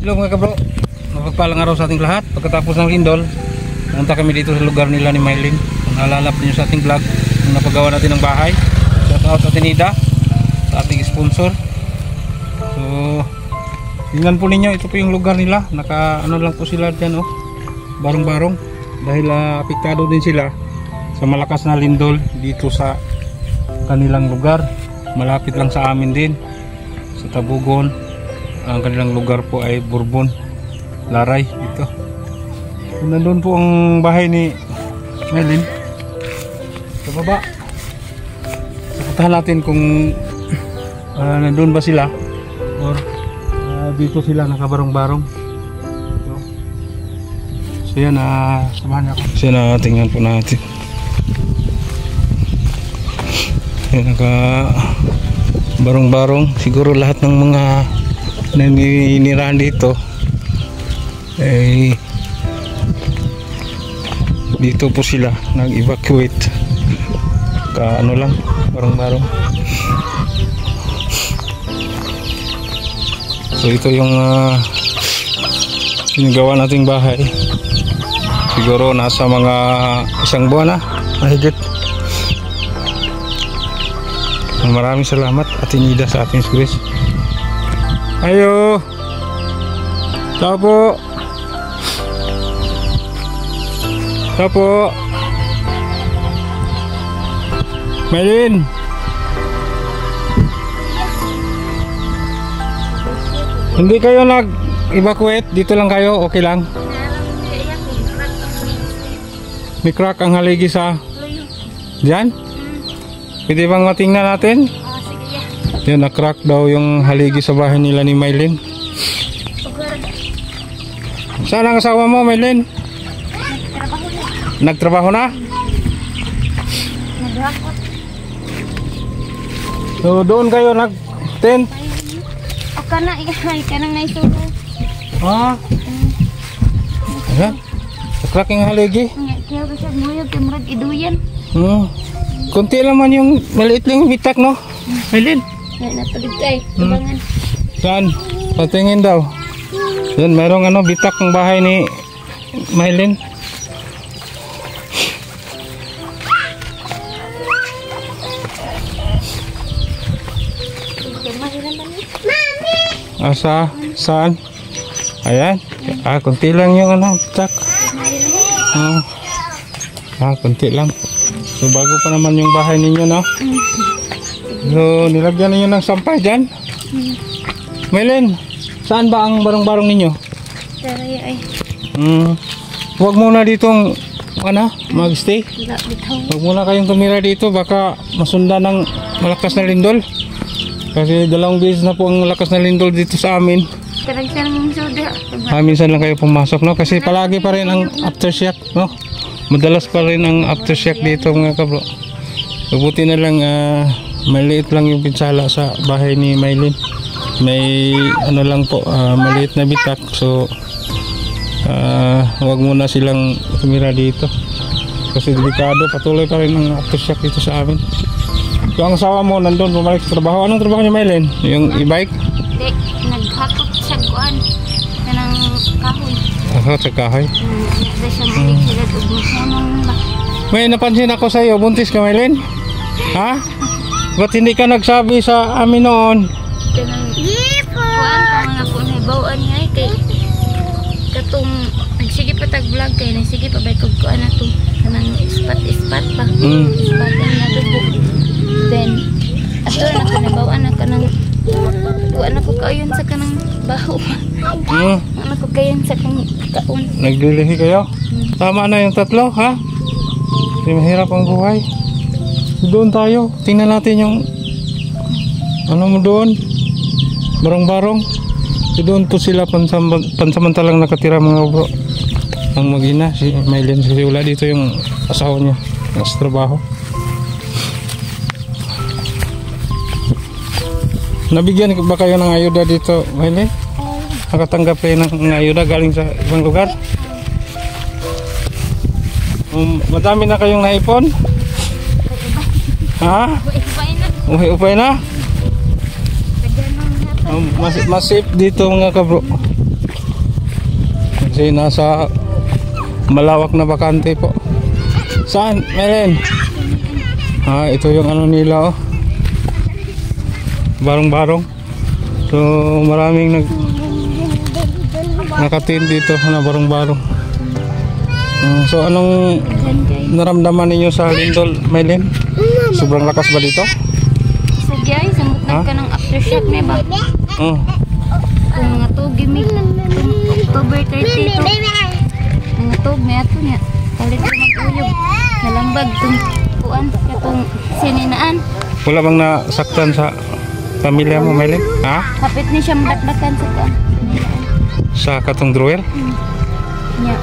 Hello mga kabro, mapagpalang araw sa ating lahat. Pagkatapos ng lindol, pumunta kami dito sa lugar nila ni Mylene. Kung naalala po nyo sa ating vlog, kung napagawa natin ng bahay. Shout out sa Tinida, sa ating sponsor. So, tingnan po ninyo, ito po yung lugar nila. Naka ano lang po sila dyan, oh, barong-barong. Dahil apektado din sila sa malakas na lindol dito sa kanilang lugar. Malapit lang sa amin din, sa Tabugon. Ang kanilang lugar po ay Bourbon, Laray dito. Nandun po ang bahay ni Mylene sa baba. Puntahan natin kung nandun ba sila or dito sila nakabarong-barong. So yan, samahan niyo ako. So yan, tingnan po natin. Yan, nakabarong-barong. Siguro lahat ng mga naninirahan dito ay dito po sila nag-evacuate. Ano lang, barong-barong. So ito yung sinagawa nating bahay. Siguro nasa mga isang buwan na mahigit. Maraming salamat at Tinida sa ating service. Ayo. Ciao po. Ciao po. Mylene. Hindi kayo nag-evacuate? Dito lang kayo? Okay lang? May crack ang haligi sa diyan? Pwede bang matingnan natin? Yan, na-crack daw yung haligi sa bahay nila ni Mylene. Saan ang asawa mo, Mylene? Nagtrabaho na? So doon kayo nag-tent? O ka na, ihay ka nang naisuro. Ayan, na-crack yung haligi. Kaya ko siya muyog, kimurag iduyan. Kunti naman yung maliit lang yung bitak, no? Mylene? Ay, natulog kay, tubangan. Saan? Patingin daw. Yan, merong bitak ng bahay ni Mylene. Asa? Saan? Ayan. Kunti lang yung bitak. Kunti lang. So bago pa naman yung bahay ninyo, no? So, nilagyan ninyo ng sampay dyan? Mylene, saan ba ang barong-barong ninyo? Saraya ay. Huwag muna ditong mag-stay. Huwag muna kayong tumira dito, baka masundan ng malakas na lindol. Kasi dalawang beses na po ang malakas na lindol dito sa amin. Minsan lang kayo pumasok, no? Kasi palagi pa rin ang aftershock, no? Madalas pa rin ang aftershock dito, mga kabro. Buti na lang, maliit lang yung pinsala sa bahay ni Mylene. May lang po, maliit na bitak. So huwag muna silang tumira dito kasi delikado, patuloy pa rin ang aftershock dito sa amin. So ang asawa mo nandun, bumalik sa trabaho. Anong trabaho niya, Mylene? Yung e-bike? Hindi, naghakot sa kuan kanang kahoy. Sa kahoy? Hindi siya maligsilad o buhanong ba. May napansin ako sa iyo, buntis ka, Mylene? Ha? Ba't hindi ka nagsabi sa amin noon? Kuan pa mga po na bawaan niya ay kay katong nagsige pa tag-vlog kay nagsige pa bay kog kuan na to kanang ispat pa. Ispat na dugo. Then ato na ko na bawaan na kanang kuan na ko kayon sa kanang baho. Ano ko kayon sa kanang kaon. Nagdilihi kayo? Tama na yung tatlo, ha? Hindi mahirap ang buhay. Doon tayo, tingnan natin yung mo doon, barong-barong. Doon po sila pansamantalang nakatira, mga bro. Ang mag-ina, si Mylene, kasi wala dito yung asawa niya nasa trabaho. Nabigyan ba kayo ng ayuda dito, Mylene? Nakatanggap kayo ng ayuda galing sa ibang lugar? Madami na kayong naipon? Ha? Upay na? Mas safe dito, mga kabro. Kasi nasa malawak na bakante po. Saan? Melen? Ito yung ano nila, oh. Barong-barong. So maraming nakatin dito na barong-barong. So anong naramdaman ninyo sa Lindol, Mylene? Sobrang lakas ba dito? Sige ay, samutnag ka ng aftershock na ba? Kung mga tugimig, October 32, mga tug na ito niya. Kalit ko mag-uyog. Nalambag itong kuan, itong sininaan. Wala bang nasaktan sa pamilya mo, Mylene? Ha? Kapit ni siya madakdakan sa kuan. Sa katong drawer? Nya,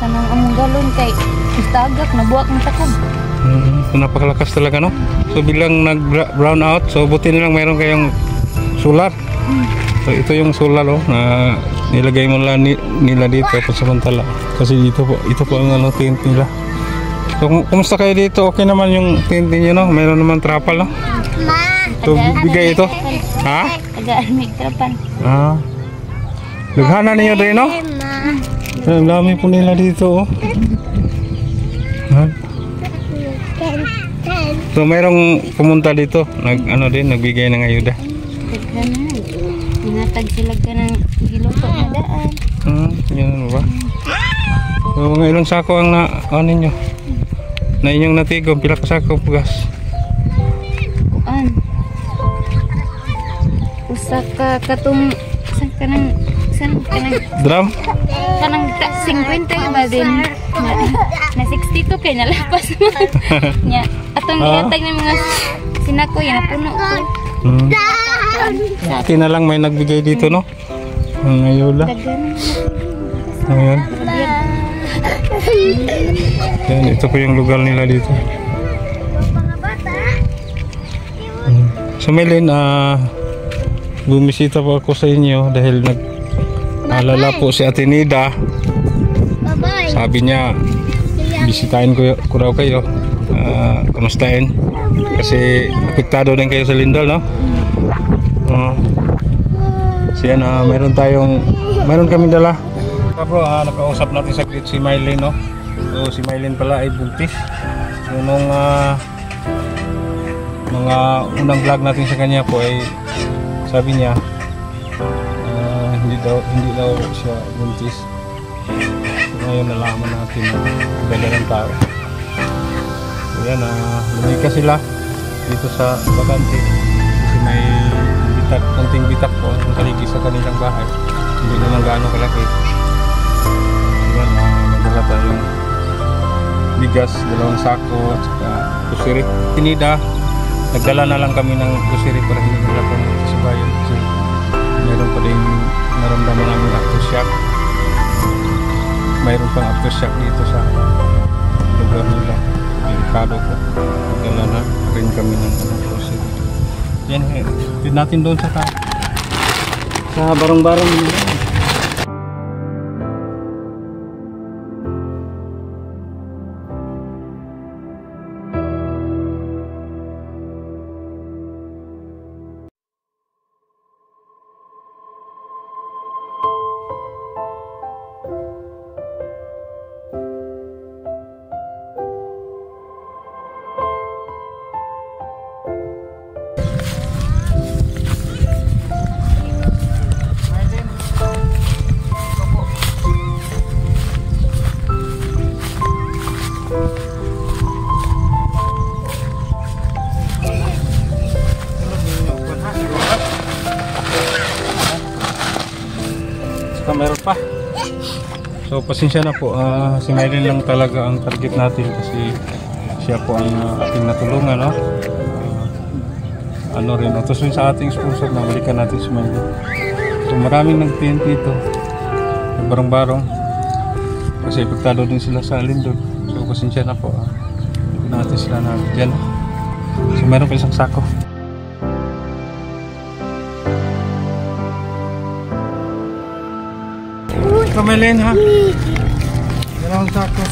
kanang among galon kay istagak, nabuak ng takog. Napakalakas talaga, no? So bilang nag-brown out, so buti nilang mayroon kayong solar. So ito yung solar, oh, na nilagay mo lang nila dito pansamantala. Kasi ito po ang ano, tent nila. So kumusta kayo dito? Okay naman yung tent niyo, no? Mayroon naman trapal, no? So bigay ito. Ha? Tagaan may trapan. Naghana niyo rin, no? Ang dami po nila dito, oh. So mayroong pumunta dito, nagbigay ng ayuda. Tagaan. Inatag sila ka ng giluto na daan. Yan ba? So mga ilang sako ang ninyo? Na inyong natigom, pila ka sako pugas? Kuan. Usa ka katong kanang drum? Kanang 50 ba din? Na 62 kay nalapas mo. Nya, atong iatag ng mga sinako yan napuno ko. Ati na lang may nagbigay dito, no? Ang ayula. Ayan. Yan, ito po yung lugar nila dito. So Mylene, bumisita po ako sa inyo dahil nag-alala po si Ate Nida. Sabi niya, bisitahin ko raw kayo. Kamustahin? Kasi apektado din kayo sa Lindol, no? So yan, meron kami dala. Bro, nakausap natin sa si Mylene, no? So si Mylene pala ay buntis. So nung mga unang vlog natin sa kanya po ay sabi niya hindi daw siya buntis. So ngayon nalaman natin na dala ng tao. So yan, lumika sila dito sa bakante kasi may konting bitak po ang kaligi sa kanilang bahay, hindi naman gaano kalaki. Yan, nagdala tayong bigas, 2 sako at saka kusiri. Tinida, nagdala na lang kami ng kusiri para hindi nila po sibayan kasi mayroon pa din naramdaman namin aftershock. Mayroon pang aftershock dito sa lugar nila, delikado po. Nagdala na rin kami ng kusiri. Yan, din natin doon sa barong-barong nila. Meron pa. So pasensya na po, si Mylene lang talaga ang target natin kasi siya po ang ating natulungan, no? Rin utos sa ating sponsor na balikan natin si Mylene. So maraming nag-TNT ito, barong-barong kasi epektado din sila sa Lindol. So pasensya na po, natin sila na dyan. So meron pa isang sako. Ito Mylene, ha? Yan ang sako.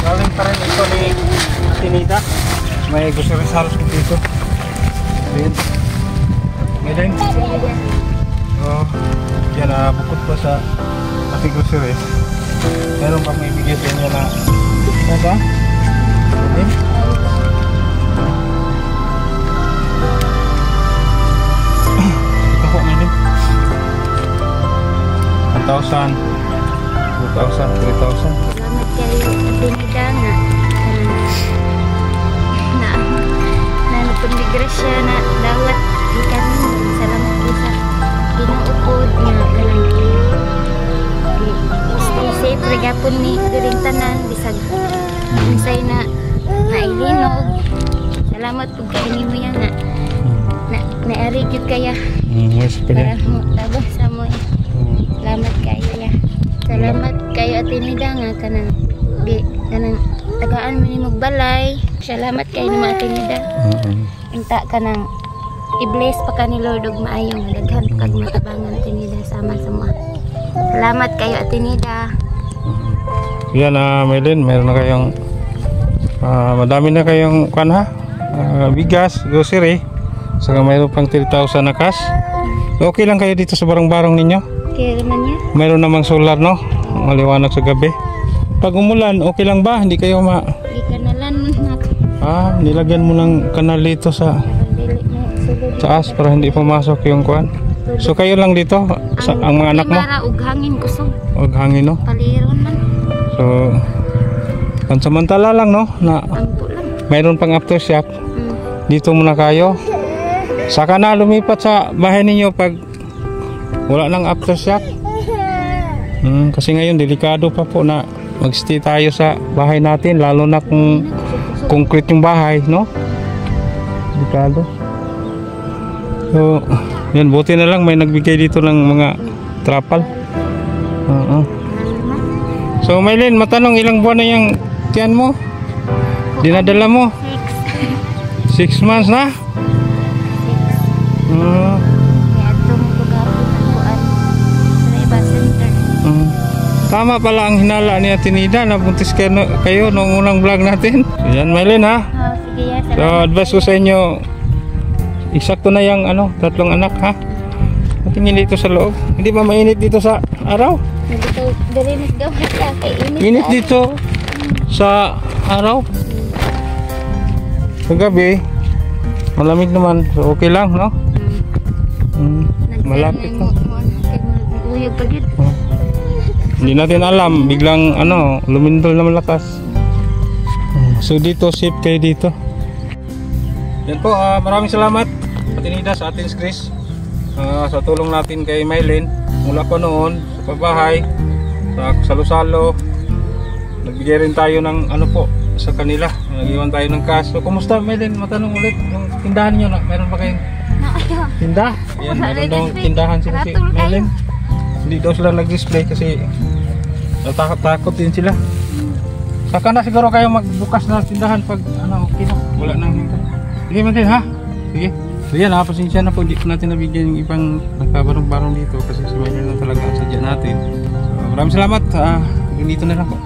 Galing pa rin ito ni Tinida. May gusto rin sa halos dito. Mylene. So, yan bukod pa sa ating groceries. Meron pa may bigay sa inyo na nasa? Okay? Ito po, Maylin. 1,000, 2,000, 3,000. Salamat kayo Atenida nga na napagbigrasya na dawat di kami. Salamat po sa pinuupod nga kanang stay safe regapon ni galing tanan bisag unsay na nailinog. Salamat po kayo ni mo yan na naari gyud kaya para mo tabang sa mo. Salamat kayo ya. Salamat kayo Atenida nga kanang tagaan mo ni magbalay. Salamat kayo ni Atenida. Unta kanang i-bless pa ka ni Lord og maayong daghan kag matabangan Atenida sama sa mo. Salamat kayo Atenida. Yan Maylin, meron na kayong madami na kayong bigas, grocery. Saka mayroon pang 3,000 na cash. Okay lang kayo dito sa barang-barang ninyo? Okay naman yan. Mayroon namang solar, no? Maliwanag sa gabi. Pag umulan, okay lang ba? Hindi kayo Di kanalan na. Nilagyan mo ng kanal dito sa taas para hindi pumasok yung kuan. So kayo lang dito? Ang mga anak mo? Ug hangin kusog. Ug hangin, no? Paliron man. So, pansamantala lang, no? Na Ampo lang. mayroon pang aftershock. Dito muna kayo. Saka na lumipat sa bahay ninyo pag wala nang aftershock. Kasi ngayon delikado pa po na magstay tayo sa bahay natin, lalo na kung concrete yung bahay, no? Delikado. So, yan, buti na lang may nagbigay dito ng mga trapal. So, Maylin, matanong ilang buwan na yung tiyan mo? Dinadala mo? 6 months na? Tama pala ang hinala ni Atenida na buntis kayo noong unang vlog natin. Yan Maylin ha. Sige ya. So advice ko sa inyo, eksakto na yung 3 anak ha. Tingin dito sa loob. Hindi ba mainit dito sa araw? Dito dirinis gawin sa kay Init dito sa araw. Sa gabi malamig naman. So okay lang, no? Malapit na. Uyog pa gid. Hindi natin alam, biglang lumindol na malakas. So dito, safe kayo dito. Yan po, maraming salamat Atenida sa ating Chris sa tulong natin kay Maylin. Mula pa noon sa pabahay, sa salo-salo, nagbigay rin tayo ng sa kanila. Nag-iwan tayo ng cash. So kumusta Maylin? Matanong ulit yung tindahan nyo na. Meron pa kayong tinda? Yan, meron daw tindahan si Maylin. Hindi daw sila nag-display kasi natakot din sila. Saka na siguro kayo magbukas na tindahan pag okay na. Wala nang hinta. Sige Maylin ha? Sige. So yan pasensya na po. Hindi po natin nabigyan yung ibang nagkabarong-barong dito kasi si Maylin lang talaga ang sadya natin. So, maraming salamat. Dito na lang po.